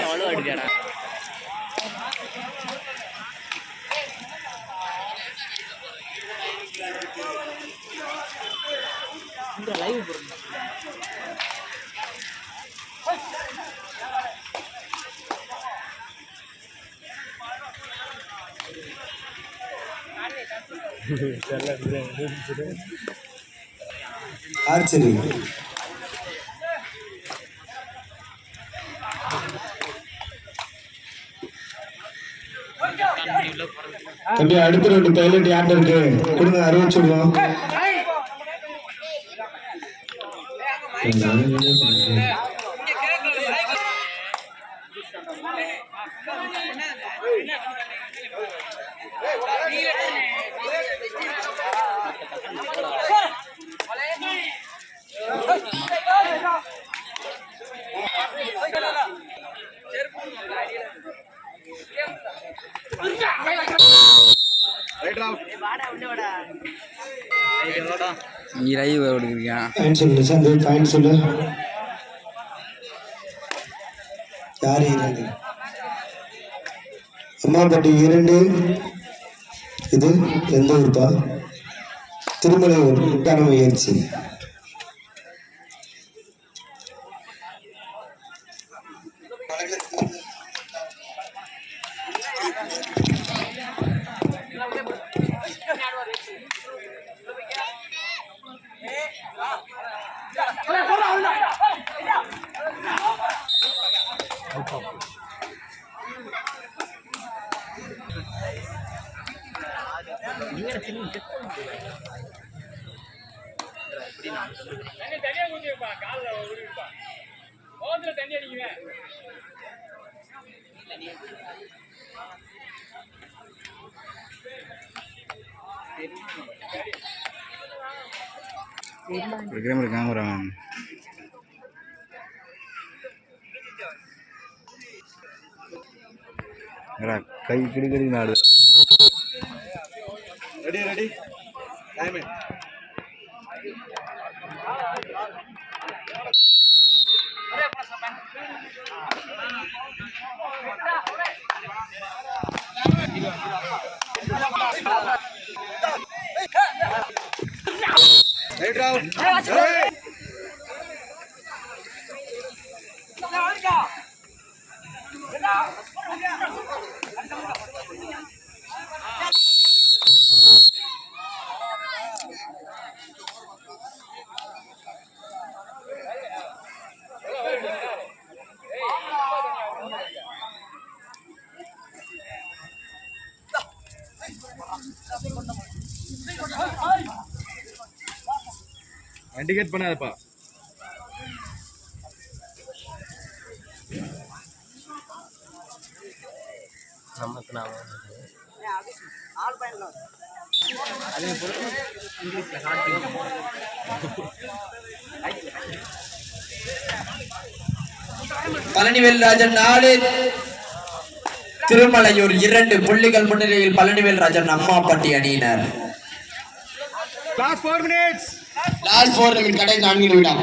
அவ்வளோ அடிக்காடா. லைவ் போடுங்க. ஆர்ச்சரி தம்பி அடுத்த 2 பைலட் யார்ட்ட இருக்கு கொடுங்க, அறிவிச்சு விடுவோம். அம்மாப்பட்டி 2. இது எந்த ஊர்ப்பா? திருமலையூர். முயற்சி கேமரா கை கிடி நாடு. ரெடி இண்டிகேட் பண்ணாதப்பா. நமக்கு நாம ஆல் பையன்ல அதே போல இங்கிலீஷ்ல ஹார்ட் பழனிவேல் ராஜன் 4, திருமலையூர் 2 புள்ளிகள் முன்னிலையில் பழனிவேல் ராஜன் அம்மாப்பட்டி அணியினர். Last 4 minutes. லாஸ்ட் 4 நிமிடம், கடை 4 நிமிடம்.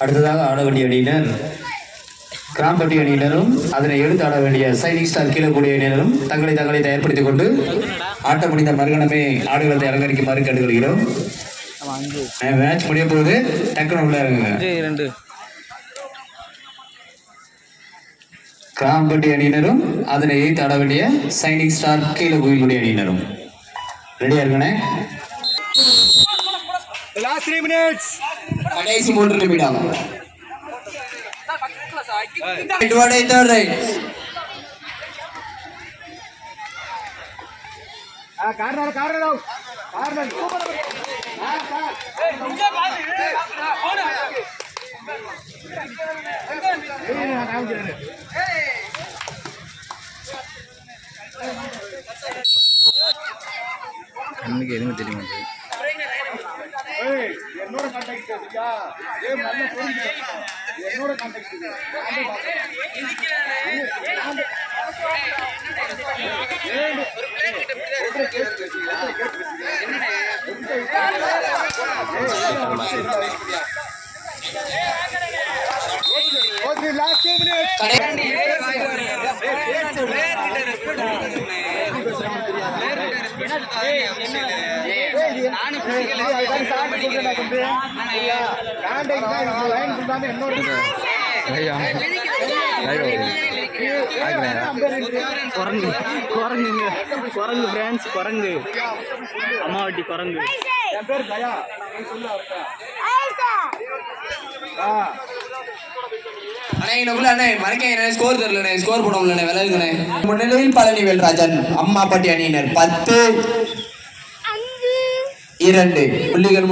அடுத்ததாக ஆட வேண்டிய அணியினர் கிராம்பட்டி அணியினரும் அதனை எடுத்து ஆட வேண்டிய சைனிங் ஸ்டார் கீழக்கூடிய அணியினரும் தங்களை தயார்படுத்திக் கொண்டு ஆட்ட முடிந்த மறுகணமே ஆடுகளத்தை அலங்கரிக்குமாறு கேட்டுக்கொள்கிறோம். மேட்ச் முடிய போது டக்குனு உள்ள இறங்குங்க. கிராம்பட்டி அணியினரும் அதனை எய்த்து ஆட வேண்டிய சைனிங் ஸ்டார் கீழக்கூடிய அணியினரும் ரெடியா இருக்கனே. Last 3 minutes. கடைசி 3 நிமிடம். ரைட். கார்னர் கண்ணுக்கு எதுவுமே தெரிய மாட்டேங்குது. என்னோட கான்டாக்ட் இருக்கா ஏன் நல்ல புரிஞ்சு என்னோட கான்டாக்ட் ஓகே லாஸ்ட் 2 மினிட்ஸ் குரங்கு குரங்குங்க குரங்கு ஃப்ரெண்ட்ஸ் குரங்கு அம்மாவட்டி குரங்கு. என் பேர் தயா சொல்லு அவர்கிட்ட அண்ணே இன்னும் அண்ணே மறக்க ஸ்கோர் தெரியலண்ணே, ஸ்கோர் போடுவோம்லண்ணே, விளையாடுங்கண்ணே. முன்னிலையில் பழனிவேல் ராஜன் அம்மாப்பட்டி அணியினர் 10-2 புள்ளிகள்.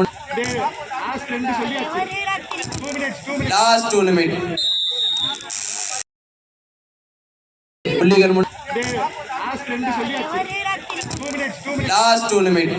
லாஸ்ட் 2 சொல்லியாச்சு 2 மினிட்ஸ் லாஸ்ட் டூர்னமெண்ட் புள்ளிகள். லாஸ்ட் 2 சொல்லியாச்சு 2 மினிட்ஸ் லாஸ்ட் டூர்னமெண்ட்